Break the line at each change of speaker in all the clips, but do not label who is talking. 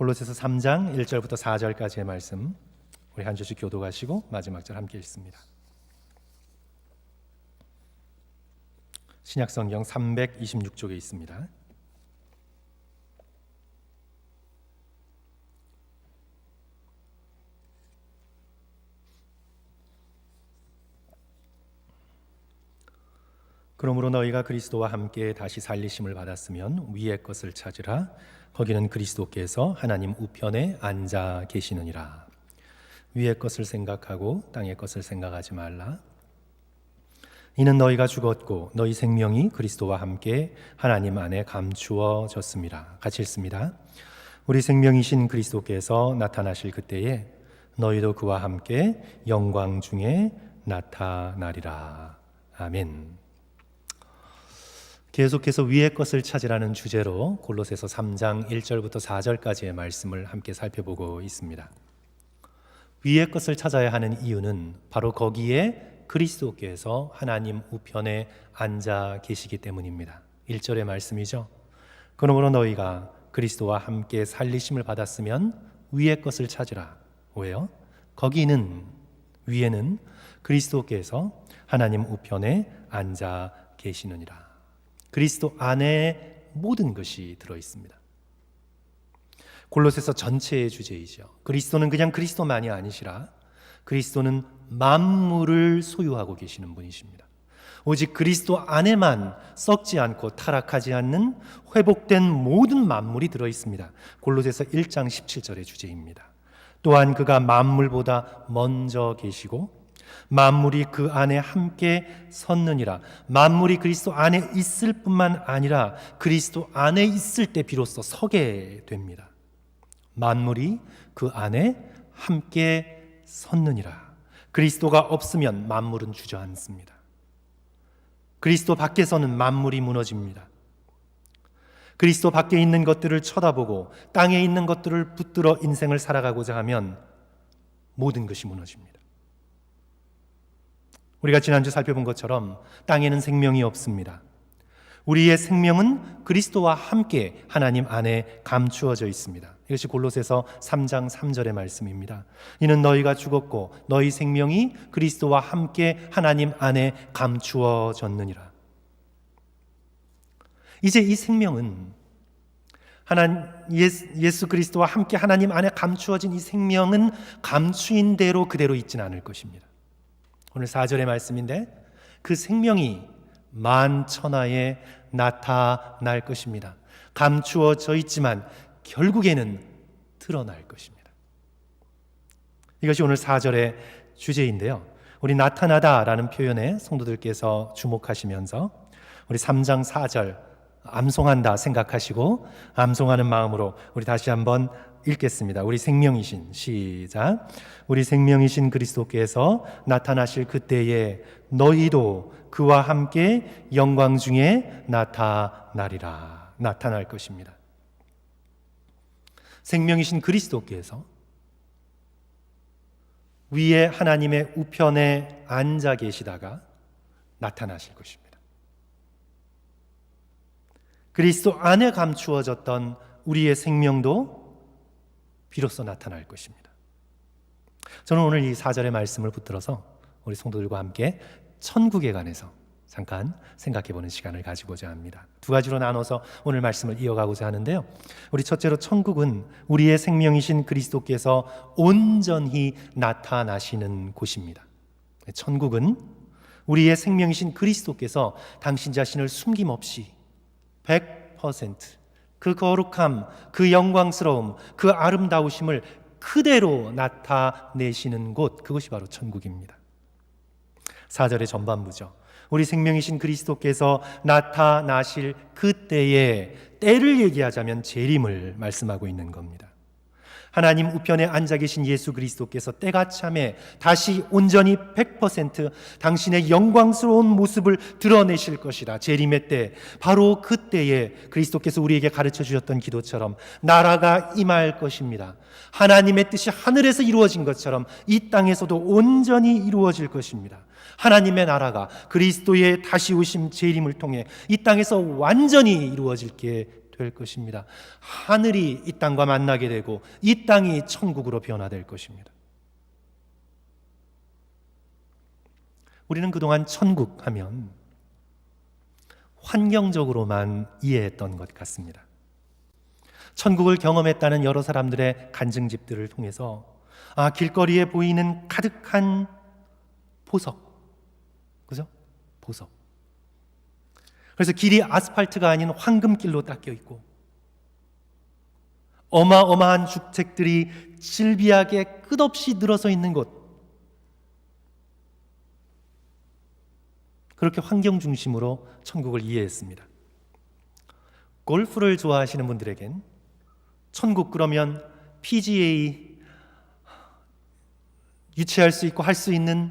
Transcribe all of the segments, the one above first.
골로새서 3장 1절부터 4절까지의 말씀 우리 한 절씩 교독하시고 마지막 절 함께 읽습니다. 신약성경 326쪽에 있습니다. 그러므로 너희가 그리스도와 함께 다시 살리심을 받았으면 위의 것을 찾으라. 거기는 그리스도께서 하나님 우편에 앉아 계시느니라. 위의 것을 생각하고 땅의 것을 생각하지 말라. 이는 너희가 죽었고 너희 생명이 그리스도와 함께 하나님 안에 감추어졌습니다. 같이 읽습니다. 우리 생명이신 그리스도께서 나타나실 그때에 너희도 그와 함께 영광 중에 나타나리라. 아멘. 계속해서 위의 것을 찾으라는 주제로 골로새서 3장 1절부터 4절까지의 말씀을 함께 살펴보고 있습니다. 위의 것을 찾아야 하는 이유는 바로 거기에 그리스도께서 하나님 우편에 앉아 계시기 때문입니다. 1절의 말씀이죠. 그러므로 너희가 그리스도와 함께 살리심을 받았으면 위의 것을 찾으라. 왜요? 거기는, 위에는 그리스도께서 하나님 우편에 앉아 계시느니라. 그리스도 안에 모든 것이 들어있습니다. 골로새서 전체의 주제이죠. 그리스도는 그냥 그리스도만이 아니시라 그리스도는 만물을 소유하고 계시는 분이십니다. 오직 그리스도 안에만 썩지 않고 타락하지 않는 회복된 모든 만물이 들어있습니다. 골로새서 1장 17절의 주제입니다. 또한 그가 만물보다 먼저 계시고 만물이 그 안에 함께 섰느니라. 만물이 그리스도 안에 있을 뿐만 아니라 그리스도 안에 있을 때 비로소 서게 됩니다. 만물이 그 안에 함께 섰느니라. 그리스도가 없으면 만물은 주저앉습니다. 그리스도 밖에서는 만물이 무너집니다. 그리스도 밖에 있는 것들을 쳐다보고 땅에 있는 것들을 붙들어 인생을 살아가고자 하면 모든 것이 무너집니다. 우리가 지난주 살펴본 것처럼 땅에는 생명이 없습니다. 우리의 생명은 그리스도와 함께 하나님 안에 감추어져 있습니다. 이것이 골로새서 3장 3절의 말씀입니다. 이는 너희가 죽었고 너희 생명이 그리스도와 함께 하나님 안에 감추어졌느니라. 이제 이 생명은 예수 그리스도와 함께 하나님 안에 감추어진 이 생명은 감추인 대로 그대로 있지는 않을 것입니다. 오늘 4절의 말씀인데 그 생명이 만천하에 나타날 것입니다. 감추어져 있지만 결국에는 드러날 것입니다. 이것이 오늘 4절의 주제인데요. 우리 나타나다라는 표현에 성도들께서 주목하시면서 우리 3장 4절 암송한다 생각하시고 암송하는 마음으로 우리 다시 한번 읽겠습니다. 우리 생명이신, 시작. 우리 생명이신 그리스도께서 나타나실 그때에 너희도 그와 함께 영광 중에 나타나리라. 나타날 것입니다. 생명이신 그리스도께서 위에 하나님의 우편에 앉아 계시다가 나타나실 것입니다. 그리스도 안에 감추어졌던 우리의 생명도 비로소 나타날 것입니다. 저는 오늘 이 4절의 말씀을 붙들어서 우리 성도들과 함께 천국에 관해서 잠깐 생각해보는 시간을 가지고자 합니다. 두 가지로 나눠서 오늘 말씀을 이어가고자 하는데요. 우리 첫째로 천국은 우리의 생명이신 그리스도께서 온전히 나타나시는 곳입니다. 천국은 우리의 생명이신 그리스도께서 당신 자신을 숨김없이 100% 그 거룩함, 그 영광스러움, 그 아름다우심을 그대로 나타내시는 곳, 그것이 바로 천국입니다. 4절의 전반부죠. 우리 생명이신 그리스도께서 나타나실 그때에 때를 얘기하자면 재림을 말씀하고 있는 겁니다. 하나님 우편에 앉아 계신 예수 그리스도께서 때가 참에 다시 온전히 100% 당신의 영광스러운 모습을 드러내실 것이라. 재림의 때, 바로 그때에 그리스도께서 우리에게 가르쳐 주셨던 기도처럼 나라가 임할 것입니다. 하나님의 뜻이 하늘에서 이루어진 것처럼 이 땅에서도 온전히 이루어질 것입니다. 하나님의 나라가 그리스도의 다시 오심 재림을 통해 이 땅에서 완전히 이루어질 게 될 것입니다. 하늘이 이 땅과 만나게 되고 이 땅이 천국으로 변화될 것입니다. 우리는 그동안 천국 하면 환경적으로만 이해했던 것 같습니다. 천국을 경험했다는 여러 사람들의 간증집들을 통해서 길거리에 보이는 가득한 보석, 그죠? 보석. 그래서 길이 아스팔트가 아닌 황금길로 닦여 있고 어마어마한 주택들이 질비하게 끝없이 늘어서 있는 곳, 그렇게 환경 중심으로 천국을 이해했습니다. 골프를 좋아하시는 분들에겐 천국 그러면 PGA 유치할 수 있고 할 수 있는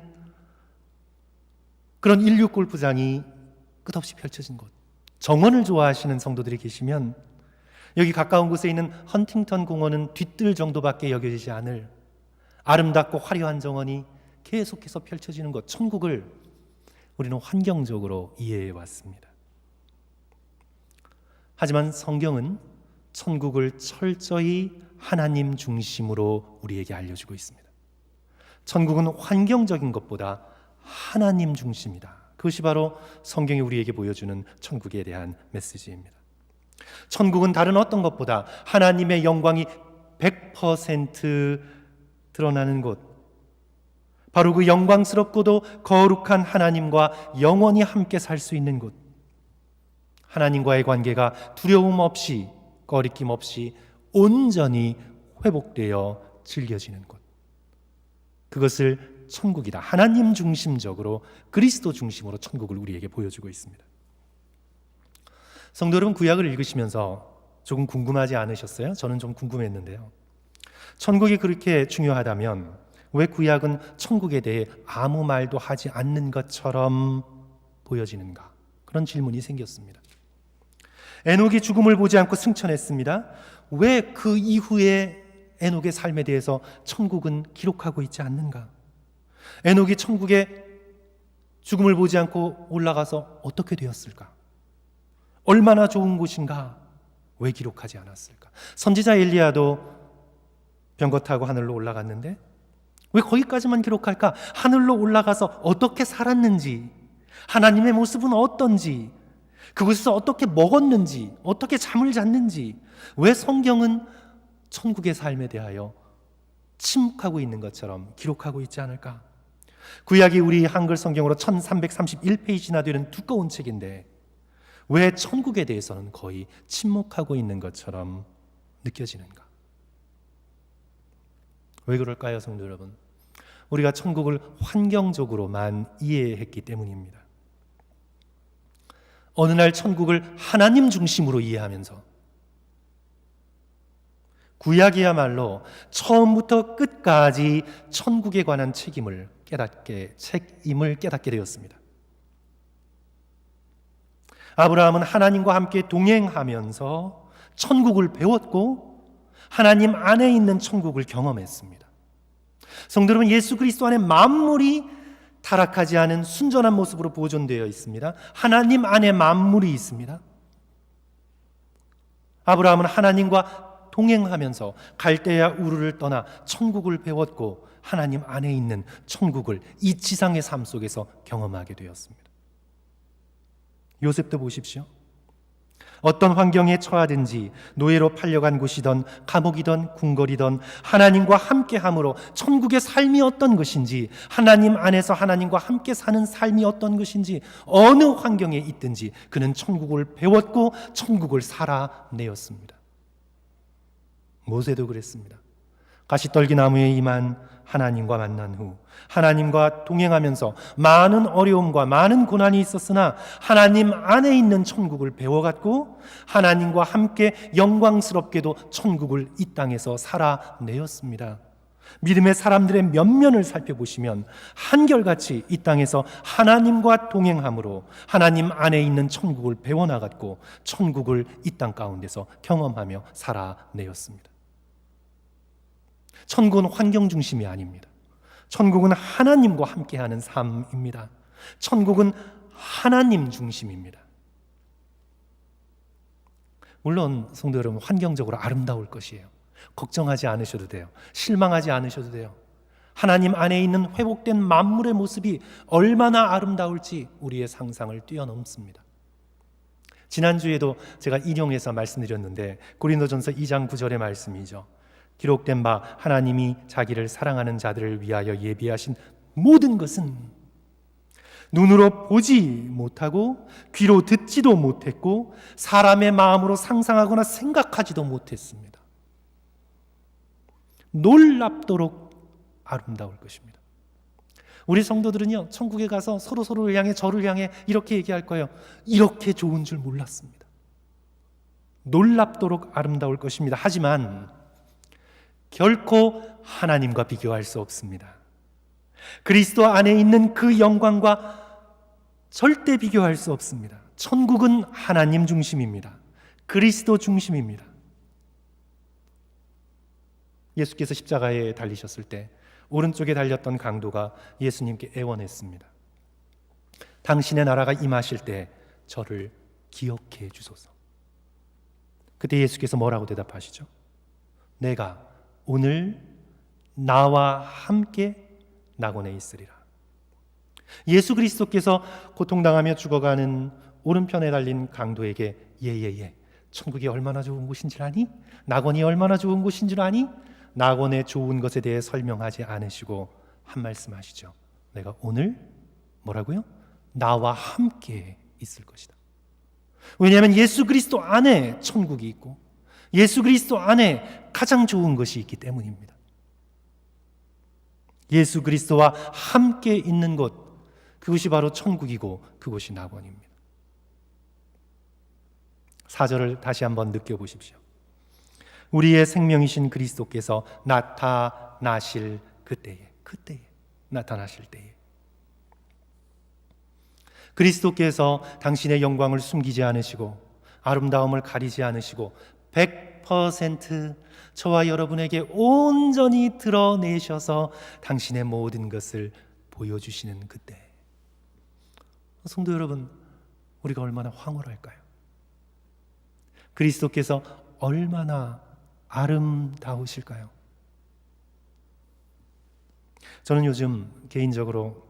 그런 인류 골프장이 끝없이 펼쳐진 곳. 정원을 좋아하시는 성도들이 계시면 여기 가까운 곳에 있는 헌팅턴 공원은 뒤뜰 정도밖에 여겨지지 않을 아름답고 화려한 정원이 계속해서 펼쳐지는 곳, 천국을 우리는 환경적으로 이해해 왔습니다. 하지만 성경은 천국을 철저히 하나님 중심으로 우리에게 알려주고 있습니다. 천국은 환경적인 것보다 하나님 중심이다. 그것이 바로 성경이 우리에게 보여주는 천국에 대한 메시지입니다. 천국은 다른 어떤 것보다 하나님의 영광이 100% 드러나는 곳, 바로 그 영광스럽고도 거룩한 하나님과 영원히 함께 살 수 있는 곳, 하나님과의 관계가 두려움 없이 꺼리낌 없이 온전히 회복되어 즐겨지는 곳, 그것을 천국이다. 하나님 중심적으로 그리스도 중심으로 천국을 우리에게 보여주고 있습니다. 성도 여러분, 구약을 읽으시면서 조금 궁금하지 않으셨어요? 저는 좀 궁금했는데요. 천국이 그렇게 중요하다면 왜 구약은 천국에 대해 아무 말도 하지 않는 것처럼 보여지는가? 그런 질문이 생겼습니다. 에녹이 죽음을 보지 않고 승천했습니다. 왜 그 이후에 에녹의 삶에 대해서 천국은 기록하고 있지 않는가? 에녹이 천국에 죽음을 보지 않고 올라가서 어떻게 되었을까? 얼마나 좋은 곳인가? 왜 기록하지 않았을까? 선지자 엘리야도 병거 타고 하늘로 올라갔는데 왜 거기까지만 기록할까? 하늘로 올라가서 어떻게 살았는지, 하나님의 모습은 어떤지, 그곳에서 어떻게 먹었는지, 어떻게 잠을 잤는지, 왜 성경은 천국의 삶에 대하여 침묵하고 있는 것처럼 기록하고 있지 않을까? 구약이 우리 한글 성경으로 1331페이지나 되는 두꺼운 책인데 왜 천국에 대해서는 거의 침묵하고 있는 것처럼 느껴지는가? 왜 그럴까요, 성도 여러분? 우리가 천국을 환경적으로만 이해했기 때문입니다. 어느 날 천국을 하나님 중심으로 이해하면서 구약이야말로 처음부터 끝까지 천국에 관한 책임을 깨닫게 되었습니다. 아브라함은 하나님과 함께 동행하면서 천국을 배웠고 하나님 안에 있는 천국을 경험했습니다. 성도 여러분, 예수 그리스도 안에 만물이 타락하지 않은 순전한 모습으로 보존되어 있습니다. 하나님 안에 만물이 있습니다. 아브라함은 하나님과 동행하면서 갈대아 우르를 떠나 천국을 배웠고 하나님 안에 있는 천국을 이 지상의 삶 속에서 경험하게 되었습니다. 요셉도 보십시오. 어떤 환경에 처하든지 노예로 팔려간 곳이든 감옥이든 궁궐이든 하나님과 함께함으로 천국의 삶이 어떤 것인지, 하나님 안에서 하나님과 함께 사는 삶이 어떤 것인지, 어느 환경에 있든지 그는 천국을 배웠고 천국을 살아내었습니다. 모세도 그랬습니다. 가시떨기 나무에 임한 하나님과 만난 후 하나님과 동행하면서 많은 어려움과 많은 고난이 있었으나 하나님 안에 있는 천국을 배워갔고 하나님과 함께 영광스럽게도 천국을 이 땅에서 살아내었습니다. 믿음의 사람들의 면면을 살펴보시면 한결같이 이 땅에서 하나님과 동행함으로 하나님 안에 있는 천국을 배워나갔고 천국을 이 땅 가운데서 경험하며 살아내었습니다. 천국은 환경 중심이 아닙니다. 천국은 하나님과 함께하는 삶입니다. 천국은 하나님 중심입니다. 물론 성도 여러분, 환경적으로 아름다울 것이에요. 걱정하지 않으셔도 돼요. 실망하지 않으셔도 돼요. 하나님 안에 있는 회복된 만물의 모습이 얼마나 아름다울지 우리의 상상을 뛰어넘습니다. 지난주에도 제가 인용해서 말씀드렸는데 고린도전서 2장 9절의 말씀이죠. 기록된 바 하나님이 자기를 사랑하는 자들을 위하여 예비하신 모든 것은 눈으로 보지 못하고 귀로 듣지도 못했고 사람의 마음으로 상상하거나 생각하지도 못했습니다. 놀랍도록 아름다울 것입니다. 우리 성도들은요, 천국에 가서 서로를 향해, 저를 향해 이렇게 얘기할 거예요. 이렇게 좋은 줄 몰랐습니다. 놀랍도록 아름다울 것입니다. 하지만 결코 하나님과 비교할 수 없습니다. 그리스도 안에 있는 그 영광과 절대 비교할 수 없습니다. 천국은 하나님 중심입니다. 그리스도 중심입니다. 예수께서 십자가에 달리셨을 때 오른쪽에 달렸던 강도가 예수님께 애원했습니다. 당신의 나라가 임하실 때 저를 기억해 주소서. 그때 예수께서 뭐라고 대답하시죠? 내가 오늘 나와 함께 낙원에 있으리라. 예수 그리스도께서 고통당하며 죽어가는 오른편에 달린 강도에게 예예예, 천국이 얼마나 좋은 곳인 줄 아니? 낙원이 얼마나 좋은 곳인 줄 아니? 낙원의 좋은 것에 대해 설명하지 않으시고 한 말씀 하시죠. 내가 오늘 뭐라고요? 나와 함께 있을 것이다. 왜냐하면 예수 그리스도 안에 천국이 있고 예수 그리스도 안에 가장 좋은 것이 있기 때문입니다. 예수 그리스도와 함께 있는 곳, 그것이 바로 천국이고 그것이 낙원입니다. 4절을 다시 한번 느껴보십시오. 우리의 생명이신 그리스도께서 나타나실 그때에 나타나실 때에 그리스도께서 당신의 영광을 숨기지 않으시고 아름다움을 가리지 않으시고 100% 저와 여러분에게 온전히 드러내셔서 당신의 모든 것을 보여주시는 그때, 성도 여러분, 우리가 얼마나 황홀할까요? 그리스도께서 얼마나 아름다우실까요? 저는 요즘 개인적으로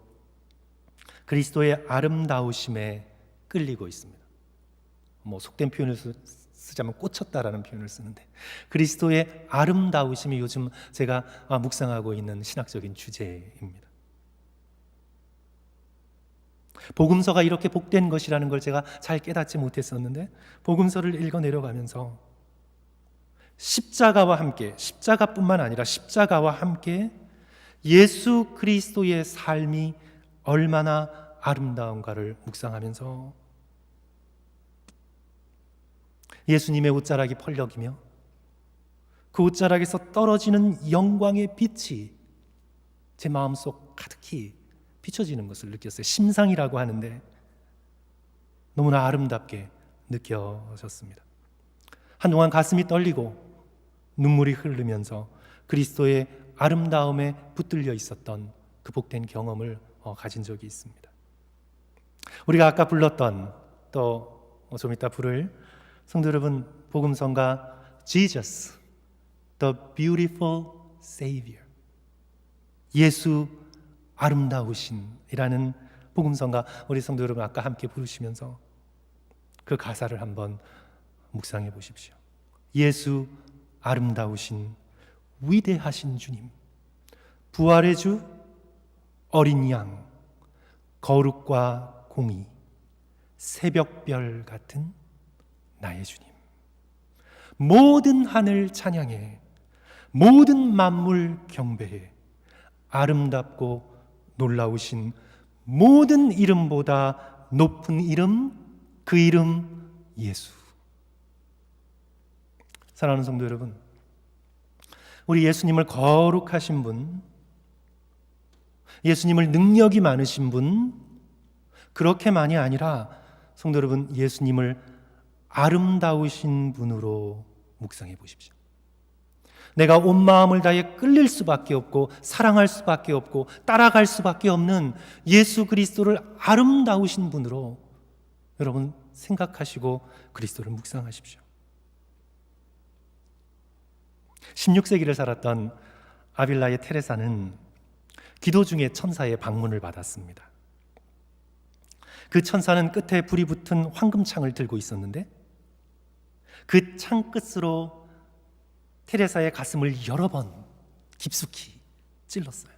그리스도의 아름다우심에 끌리고 있습니다. 속된 표현을 쓰자면 꽂혔다라는 표현을 쓰는데, 그리스도의 아름다우심이 요즘 제가 묵상하고 있는 신학적인 주제입니다. 복음서가 이렇게 복된 것이라는 걸 제가 잘 깨닫지 못했었는데, 복음서를 읽어 내려가면서 십자가와 함께, 십자가뿐만 아니라 십자가와 함께 예수 그리스도의 삶이 얼마나 아름다운가를 묵상하면서 예수님의 옷자락이 펄럭이며 그 옷자락에서 떨어지는 영광의 빛이 제 마음속 가득히 비춰지는 것을 느꼈어요. 심상이라고 하는데 너무나 아름답게 느껴졌습니다. 한동안 가슴이 떨리고 눈물이 흐르면서 그리스도의 아름다움에 붙들려 있었던 그 복된 경험을 가진 적이 있습니다. 우리가 아까 불렀던, 또 좀 이따 부를 성도 여러분, 복음성가 Jesus, the beautiful Savior, 예수 아름다우신이라는 복음성가, 우리 성도 여러분 아까 함께 부르시면서 그 가사를 한번 묵상해 보십시오. 예수 아름다우신 위대하신 주님, 부활의 주, 어린 양, 거룩과 공의, 새벽별 같은 나의 주님, 모든 하늘 찬양해, 모든 만물 경배해, 아름답고 놀라우신 모든 이름보다 높은 이름, 그 이름 예수. 사랑하는 성도 여러분, 우리 예수님을 거룩하신 분, 예수님을 능력이 많으신 분, 그렇게만이 아니라 성도 여러분, 예수님을 아름다우신 분으로 묵상해 보십시오. 내가 온 마음을 다해 끌릴 수밖에 없고 사랑할 수밖에 없고 따라갈 수밖에 없는 예수 그리스도를 아름다우신 분으로 여러분 생각하시고 그리스도를 묵상하십시오. 16세기를 살았던 아빌라의 테레사는 기도 중에 천사의 방문을 받았습니다. 그 천사는 끝에 불이 붙은 황금창을 들고 있었는데 그 창 끝으로 테레사의 가슴을 여러 번 깊숙이 찔렀어요.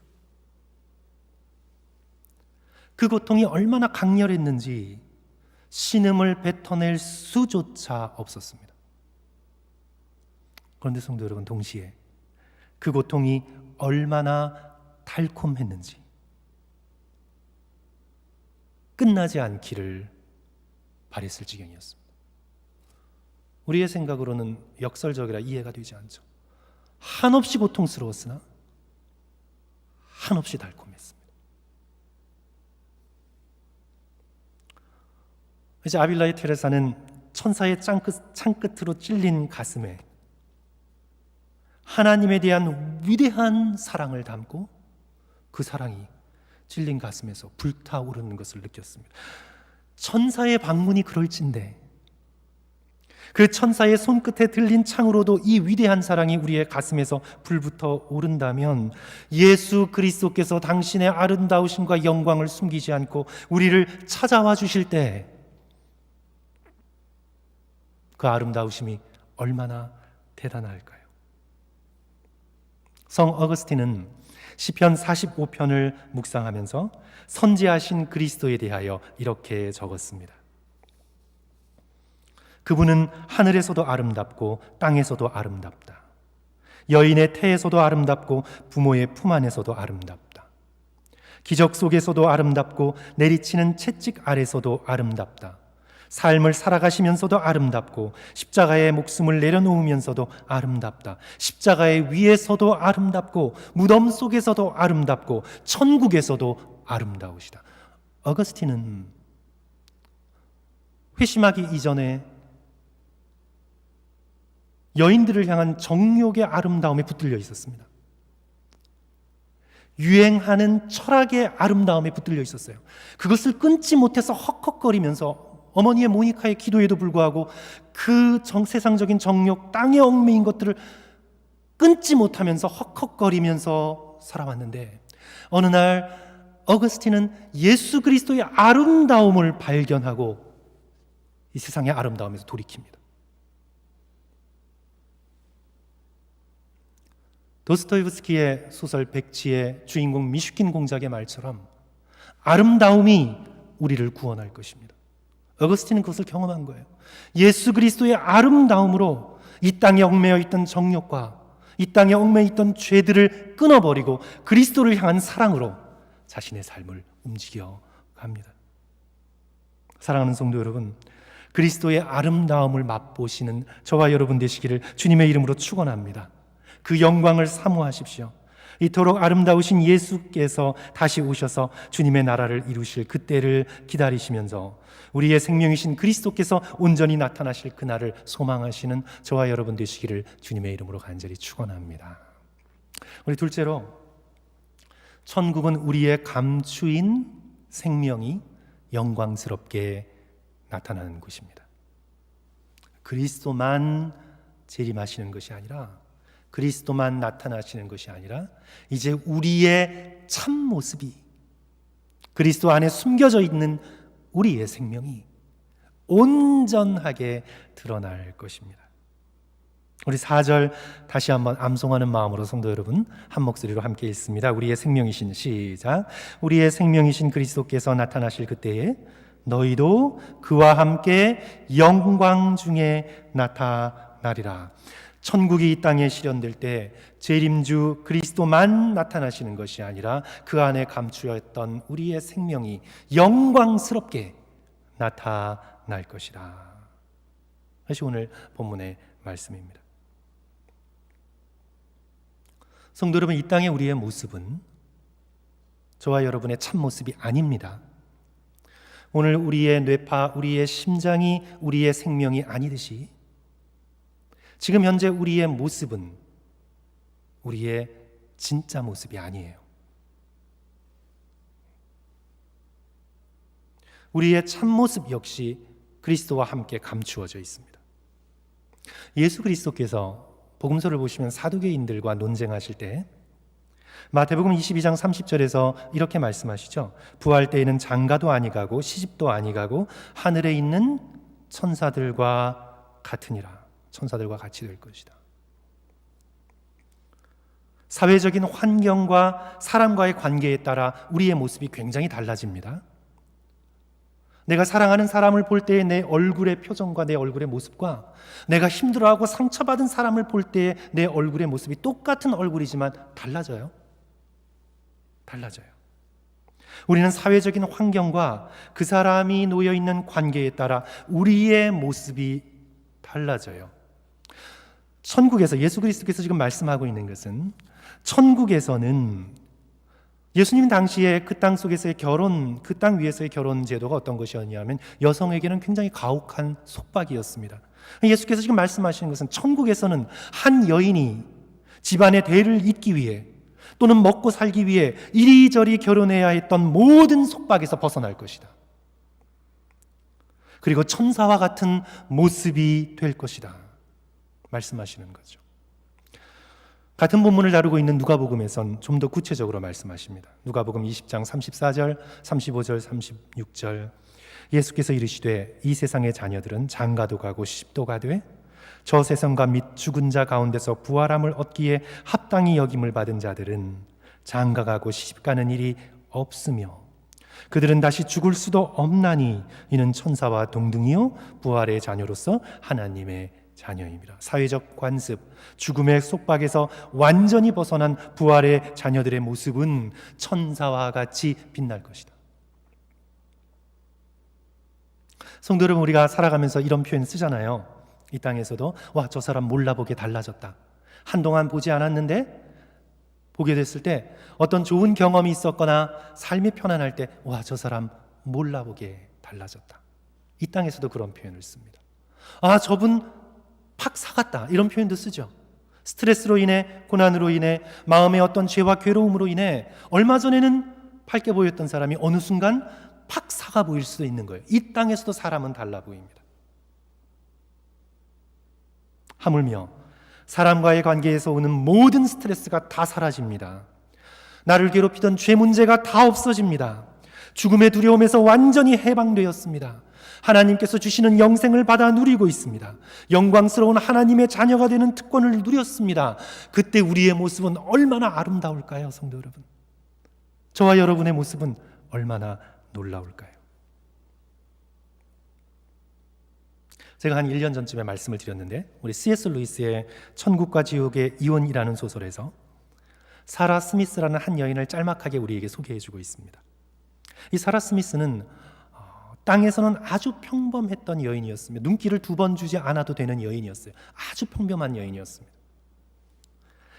그 고통이 얼마나 강렬했는지 신음을 뱉어낼 수조차 없었습니다. 그런데 성도 여러분, 동시에 그 고통이 얼마나 달콤했는지 끝나지 않기를 바랬을 지경이었습니다. 우리의 생각으로는 역설적이라 이해가 되지 않죠. 한없이 고통스러웠으나 한없이 달콤했습니다. 이제 아빌라의 테레사는 천사의 창끝으로 찔린 가슴에 하나님에 대한 위대한 사랑을 담고 그 사랑이 찔린 가슴에서 불타오르는 것을 느꼈습니다. 천사의 방문이 그럴진데 그 천사의 손끝에 들린 창으로도 이 위대한 사랑이 우리의 가슴에서 불붙어 오른다면 예수 그리스도께서 당신의 아름다우심과 영광을 숨기지 않고 우리를 찾아와 주실 때 그 아름다우심이 얼마나 대단할까요? 성 어거스틴은 시편 45편을 묵상하면서 선지하신 그리스도에 대하여 이렇게 적었습니다. 그분은 하늘에서도 아름답고 땅에서도 아름답다. 여인의 태에서도 아름답고 부모의 품 안에서도 아름답다. 기적 속에서도 아름답고 내리치는 채찍 아래서도 아름답다. 삶을 살아가시면서도 아름답고 십자가의 목숨을 내려놓으면서도 아름답다. 십자가의 위에서도 아름답고 무덤 속에서도 아름답고 천국에서도 아름다우시다. 어거스틴은 회심하기 이전에 여인들을 향한 정욕의 아름다움에 붙들려 있었습니다. 유행하는 철학의 아름다움에 붙들려 있었어요. 그것을 끊지 못해서 헉헉거리면서 어머니의 모니카의 기도에도 불구하고 그 세상적인 정욕, 땅에 얽매인 것들을 끊지 못하면서 헉헉거리면서 살아왔는데 어느 날 어거스틴은 예수 그리스도의 아름다움을 발견하고 이 세상의 아름다움에서 돌이킵니다. 도스토옙스키의 소설 백지의 주인공 미슈킨 공작의 말처럼 아름다움이 우리를 구원할 것입니다. 어거스틴은 그것을 경험한 거예요. 예수 그리스도의 아름다움으로 이 땅에 얽매여 있던 정욕과 이 땅에 얽매여 있던 죄들을 끊어버리고 그리스도를 향한 사랑으로 자신의 삶을 움직여 갑니다. 사랑하는 성도 여러분, 그리스도의 아름다움을 맛보시는 저와 여러분 되시기를 주님의 이름으로 축원합니다. 그 영광을 사모하십시오. 이토록 아름다우신 예수께서 다시 오셔서 주님의 나라를 이루실 그때를 기다리시면서 우리의 생명이신 그리스도께서 온전히 나타나실 그날을 소망하시는 저와 여러분 되시기를 주님의 이름으로 간절히 축원합니다. 우리 둘째로, 천국은 우리의 감추인 생명이 영광스럽게 나타나는 곳입니다. 그리스도만 재림하시는 것이 아니라, 그리스도만 나타나시는 것이 아니라 이제 우리의 참 모습이, 그리스도 안에 숨겨져 있는 우리의 생명이 온전하게 드러날 것입니다. 우리 4절 다시 한번 암송하는 마음으로 성도 여러분 한 목소리로 함께 읽습니다. 우리의 생명이신, 시작. 우리의 생명이신 그리스도께서 나타나실 그때에 너희도 그와 함께 영광 중에 나타나리라. 천국이 이 땅에 실현될 때 재림주 그리스도만 나타나시는 것이 아니라 그 안에 감추었던 우리의 생명이 영광스럽게 나타날 것이다. 다시 오늘 본문의 말씀입니다. 성도 여러분, 이 땅의 우리의 모습은 저와 여러분의 참 모습이 아닙니다. 오늘 우리의 뇌파, 우리의 심장이 우리의 생명이 아니듯이 지금 현재 우리의 모습은 우리의 진짜 모습이 아니에요. 우리의 참모습 역시 그리스도와 함께 감추어져 있습니다. 예수 그리스도께서 복음서를 보시면 사두개인들과 논쟁하실 때 마태복음 22장 30절에서 이렇게 말씀하시죠. 부활 때에는 장가도 아니가고 시집도 아니가고 하늘에 있는 천사들과 같으니라. 천사들과 같이 될 것이다. 사회적인 환경과 사람과의 관계에 따라 우리의 모습이 굉장히 달라집니다. 내가 사랑하는 사람을 볼 때의 내 얼굴의 표정과 내 얼굴의 모습과 내가 힘들어하고 상처받은 사람을 볼 때의 내 얼굴의 모습이 똑같은 얼굴이지만 달라져요. 달라져요. 우리는 사회적인 환경과 그 사람이 놓여 있는 관계에 따라 우리의 모습이 달라져요. 천국에서 예수 그리스도께서 지금 말씀하고 있는 것은 천국에서는 예수님 당시에 그 땅 속에서의 결혼, 그 땅 위에서의 결혼 제도가 어떤 것이었냐면 여성에게는 굉장히 가혹한 속박이었습니다. 예수께서 지금 말씀하시는 것은 천국에서는 한 여인이 집안의 대를 잇기 위해 또는 먹고 살기 위해 이리저리 결혼해야 했던 모든 속박에서 벗어날 것이다. 그리고 천사와 같은 모습이 될 것이다. 말씀하시는 거죠. 같은 본문을 다루고 있는 누가복음에선 좀 더 구체적으로 말씀하십니다. 누가복음 20장 34절, 35절, 36절 예수께서 이르시되 이 세상의 자녀들은 장가도 가고 시집도 가되 저 세상과 및 죽은 자 가운데서 부활함을 얻기에 합당히 여김을 받은 자들은 장가가고 시집가는 일이 없으며 그들은 다시 죽을 수도 없나니 이는 천사와 동등이요 부활의 자녀로서 하나님의 자녀입니다. 사회적 관습, 죽음의 속박에서 완전히 벗어난 부활의 자녀들의 모습은 천사와 같이 빛날 것이다. 성도 여러분, 우리가 살아가면서 이런 표현 쓰잖아요. 이 땅에서도 와, 저 사람 몰라보게 달라졌다. 한동안 보지 않았는데 보게 됐을 때 어떤 좋은 경험이 있었거나 삶이 편안할 때 와, 저 사람 몰라보게 달라졌다. 이 땅에서도 그런 표현을 씁니다. 아, 저분 팍 사갔다. 이런 표현도 쓰죠. 스트레스로 인해, 고난으로 인해, 마음의 어떤 죄와 괴로움으로 인해 얼마 전에는 밝게 보였던 사람이 어느 순간 팍 사가 보일 수도 있는 거예요. 이 땅에서도 사람은 달라 보입니다. 하물며 사람과의 관계에서 오는 모든 스트레스가 다 사라집니다. 나를 괴롭히던 죄 문제가 다 없어집니다. 죽음의 두려움에서 완전히 해방되었습니다. 하나님께서 주시는 영생을 받아 누리고 있습니다. 영광스러운 하나님의 자녀가 되는 특권을 누렸습니다. 그때 우리의 모습은 얼마나 아름다울까요, 성도 여러분? 저와 여러분의 모습은 얼마나 놀라울까요? 제가 한 1년 전쯤에 말씀을 드렸는데 우리 C.S. 루이스의 천국과 지옥의 이혼이라는 소설에서 사라 스미스라는 한 여인을 짤막하게 우리에게 소개해주고 있습니다. 이 사라 스미스는 땅에서는 아주 평범했던 여인이었습니다. 눈길을 2번 주지 않아도 되는 여인이었어요. 아주 평범한 여인이었습니다.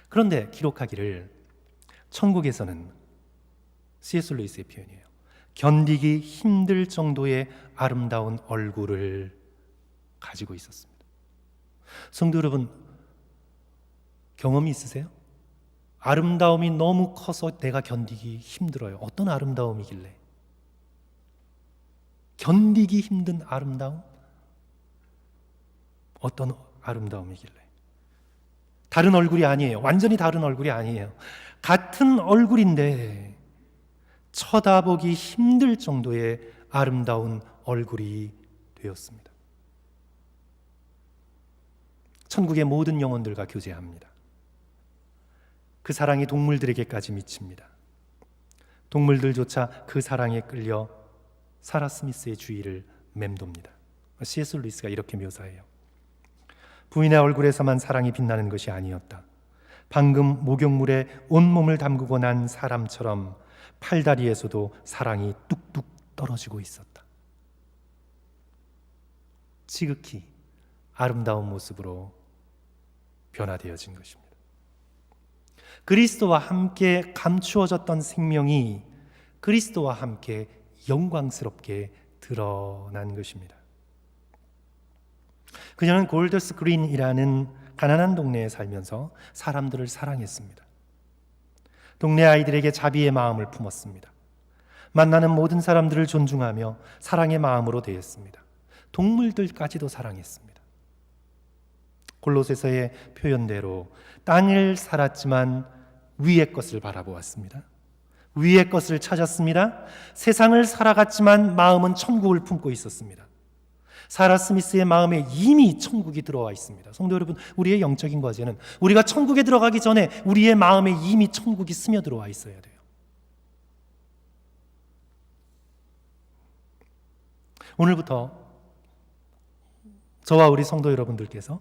그런데 기록하기를 천국에서는 C.S. 루이스의 표현이에요. 견디기 힘들 정도의 아름다운 얼굴을 가지고 있었습니다. 성도 여러분, 경험이 있으세요? 아름다움이 너무 커서 내가 견디기 힘들어요. 어떤 아름다움이길래? 견디기 힘든 아름다움? 어떤 아름다움이길래? 다른 얼굴이 아니에요. 완전히 다른 얼굴이 아니에요. 같은 얼굴인데 쳐다보기 힘들 정도의 아름다운 얼굴이 되었습니다. 천국의 모든 영혼들과 교제합니다. 그 사랑이 동물들에게까지 미칩니다. 동물들조차 그 사랑에 끌려 사라 스미스의 주위를 맴돕니다. C.S. 루이스가 이렇게 묘사해요. 부인의 얼굴에서만 사랑이 빛나는 것이 아니었다. 방금 목욕물에 온몸을 담그고 난 사람처럼 팔다리에서도 사랑이 뚝뚝 떨어지고 있었다. 지극히 아름다운 모습으로 변화되어진 것입니다. 그리스도와 함께 감추어졌던 생명이 그리스도와 함께 영광스럽게 드러난 것입니다. 그녀는 골더스 그린이라는 가난한 동네에 살면서 사람들을 사랑했습니다. 동네 아이들에게 자비의 마음을 품었습니다. 만나는 모든 사람들을 존중하며 사랑의 마음으로 대했습니다. 동물들까지도 사랑했습니다. 골로새서의 표현대로 땅을 살았지만 위의 것을 바라보았습니다. 위의 것을 찾았습니다. 세상을 살아갔지만 마음은 천국을 품고 있었습니다. 사라 스미스의 마음에 이미 천국이 들어와 있습니다. 성도 여러분, 우리의 영적인 과제는 우리가 천국에 들어가기 전에 우리의 마음에 이미 천국이 스며들어와 있어야 돼요. 오늘부터 저와 우리 성도 여러분들께서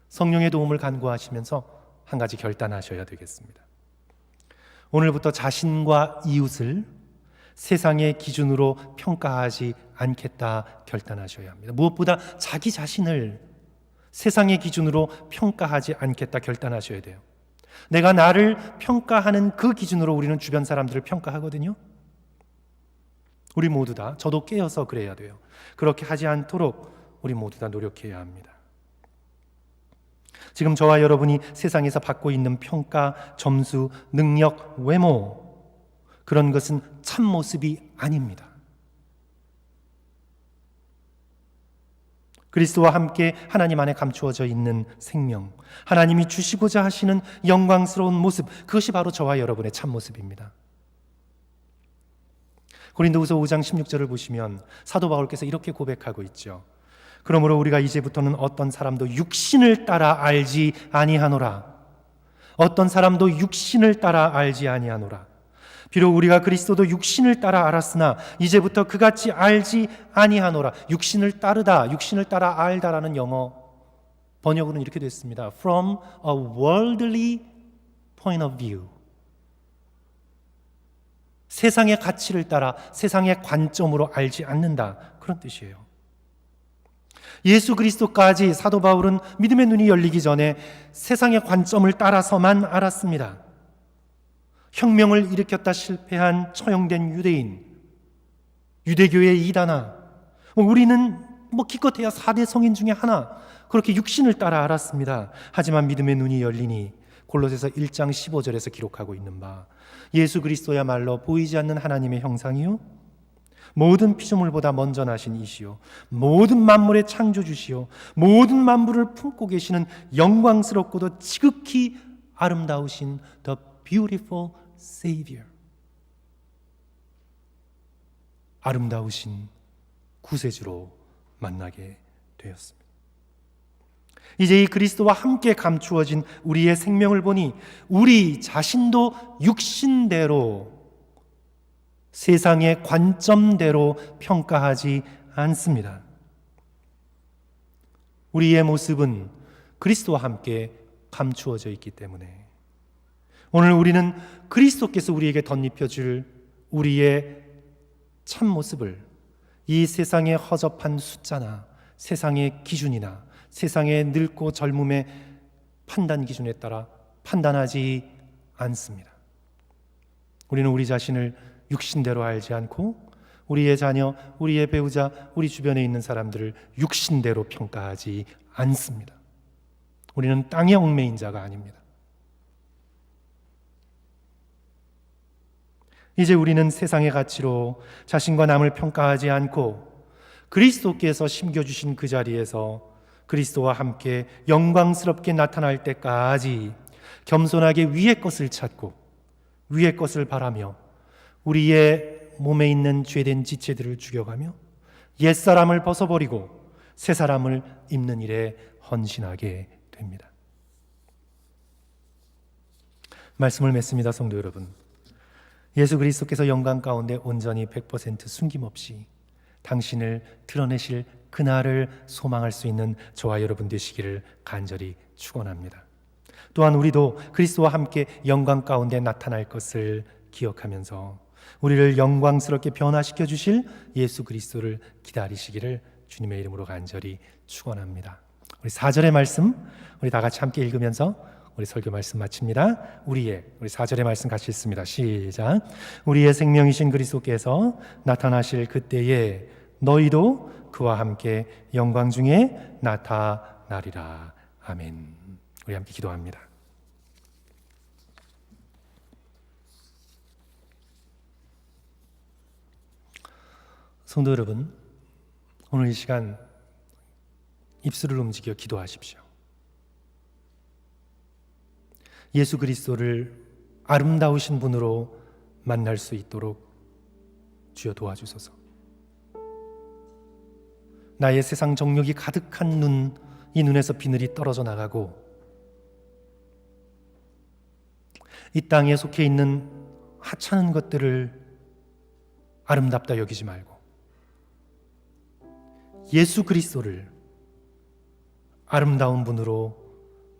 성령의 도움을 간구하시면서 한 가지 결단하셔야 되겠습니다. 오늘부터 자신과 이웃을 세상의 기준으로 평가하지 않겠다 결단하셔야 합니다. 무엇보다 자기 자신을 세상의 기준으로 평가하지 않겠다 결단하셔야 돼요. 내가 나를 평가하는 그 기준으로 우리는 주변 사람들을 평가하거든요. 우리 모두 다, 저도 깨어서 그래야 돼요. 그렇게 하지 않도록 우리 모두 다 노력해야 합니다. 지금 저와 여러분이 세상에서 받고 있는 평가, 점수, 능력, 외모, 그런 것은 참 모습이 아닙니다. 그리스도와 함께 하나님 안에 감추어져 있는 생명, 하나님이 주시고자 하시는 영광스러운 모습, 그것이 바로 저와 여러분의 참 모습입니다. 고린도후서 5장 16절을 보시면 사도 바울께서 이렇게 고백하고 있죠. 그러므로 우리가 이제부터는 어떤 사람도 육신을 따라 알지 아니하노라. 어떤 사람도 육신을 따라 알지 아니하노라. 비록 우리가 그리스도도 육신을 따라 알았으나 이제부터 그같이 알지 아니하노라. 육신을 따르다, 육신을 따라 알다라는 영어 번역으로는 이렇게 됐습니다. From a worldly point of view. 세상의 가치를 따라 세상의 관점으로 알지 않는다, 그런 뜻이에요. 예수 그리스도까지 사도 바울은 믿음의 눈이 열리기 전에 세상의 관점을 따라서만 알았습니다. 혁명을 일으켰다 실패한 처형된 유대인, 유대교의 이단아, 우리는 기껏해야 4대 성인 중에 하나, 그렇게 육신을 따라 알았습니다. 하지만 믿음의 눈이 열리니 골로새서 1장 15절에서 기록하고 있는 바 예수 그리스도야말로 보이지 않는 하나님의 형상이요 모든 피조물보다 먼저 나신 이시요 모든 만물의 창조주시요 모든 만물을 품고 계시는 영광스럽고도 지극히 아름다우신 The Beautiful Savior, 아름다우신 구세주로 만나게 되었습니다. 이제 이 그리스도와 함께 감추어진 우리의 생명을 보니 우리 자신도 육신대로, 세상의 관점대로 평가하지 않습니다. 우리의 모습은 그리스도와 함께 감추어져 있기 때문에 오늘 우리는 그리스도께서 우리에게 덧입혀줄 우리의 참모습을 이 세상의 허접한 숫자나 세상의 기준이나 세상의 늙고 젊음의 판단 기준에 따라 판단하지 않습니다. 우리는 우리 자신을 육신대로 알지 않고 우리의 자녀, 우리의 배우자, 우리 주변에 있는 사람들을 육신대로 평가하지 않습니다. 우리는 땅의 얽매인 자가 아닙니다. 이제 우리는 세상의 가치로 자신과 남을 평가하지 않고 그리스도께서 심겨주신 그 자리에서 그리스도와 함께 영광스럽게 나타날 때까지 겸손하게 위의 것을 찾고 위의 것을 바라며 우리의 몸에 있는 죄된 지체들을 죽여가며 옛사람을 벗어버리고 새사람을 입는 일에 헌신하게 됩니다. 말씀을 맺습니다. 성도 여러분, 예수 그리스도께서 영광 가운데 온전히 100% 숨김없이 당신을 드러내실 그날을 소망할 수 있는 저와 여러분 되시기를 간절히 축원합니다. 또한 우리도 그리스도와 함께 영광 가운데 나타날 것을 기억하면서 우리를 영광스럽게 변화시켜 주실 예수 그리스도를 기다리시기를 주님의 이름으로 간절히 축원합니다. 우리 4절의 말씀 우리 다 같이 함께 읽으면서 우리 설교 말씀 마칩니다. 우리 4절의 말씀 같이 읽습니다. 시작. 우리의 생명이신 그리스도께서 나타나실 그때에 너희도 그와 함께 영광 중에 나타나리라. 아멘. 우리 함께 기도합니다. 성도 여러분, 오늘 이 시간 입술을 움직여 기도하십시오. 예수 그리스도를 아름다우신 분으로 만날 수 있도록 주여 도와주소서. 나의 세상 정욕이 가득한 눈, 이 눈에서 비늘이 떨어져 나가고 이 땅에 속해 있는 하찮은 것들을 아름답다 여기지 말고 예수 그리스도를 아름다운 분으로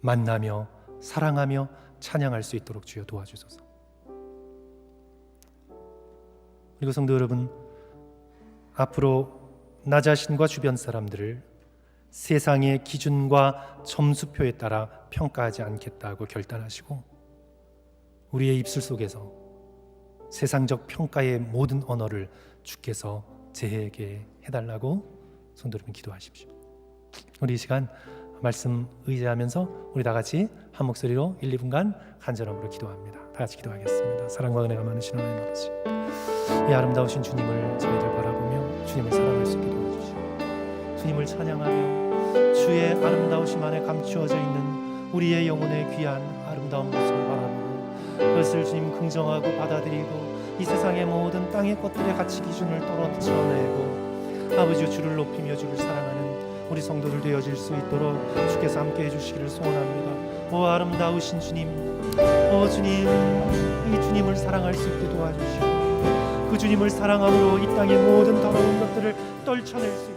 만나며 사랑하며 찬양할 수 있도록 주여 도와주소서. 그리고 성도 여러분, 앞으로 나 자신과 주변 사람들을 세상의 기준과 점수표에 따라 평가하지 않겠다고 결단하시고 우리의 입술 속에서 세상적 평가의 모든 언어를 주께서 제게 해달라고 성도 여러분 기도하십시오. 우리 이 시간 말씀 의지하면서 우리 다 같이 한 목소리로 1, 2분간 간절함으로 기도합니다. 다 같이 기도하겠습니다. 사랑과 은혜가 많으신 하나님 아버지, 이 아름다우신 주님을 저희들 바라보며 주님을 사랑할 수 있게 도와주시고 주님을 찬양하며 주의 아름다우심 안에 감추어져 있는 우리의 영혼의 귀한 아름다운 모습을 바라보고 그것을 주님 긍정하고 받아들이고 이 세상의 모든 땅의 것들의 가치 기준을 떨어져내고 아버지 주를 높이며 주를 사랑하는 우리 성도들 되어질 수 있도록 주께서 함께 해주시기를 소원합니다. 오 아름다우신 주님, 오 주님, 이 주님을 사랑할 수 있게 도와주시고 그 주님을 사랑함으로 이 땅의 모든 더러운 것들을 떨쳐낼 수 있게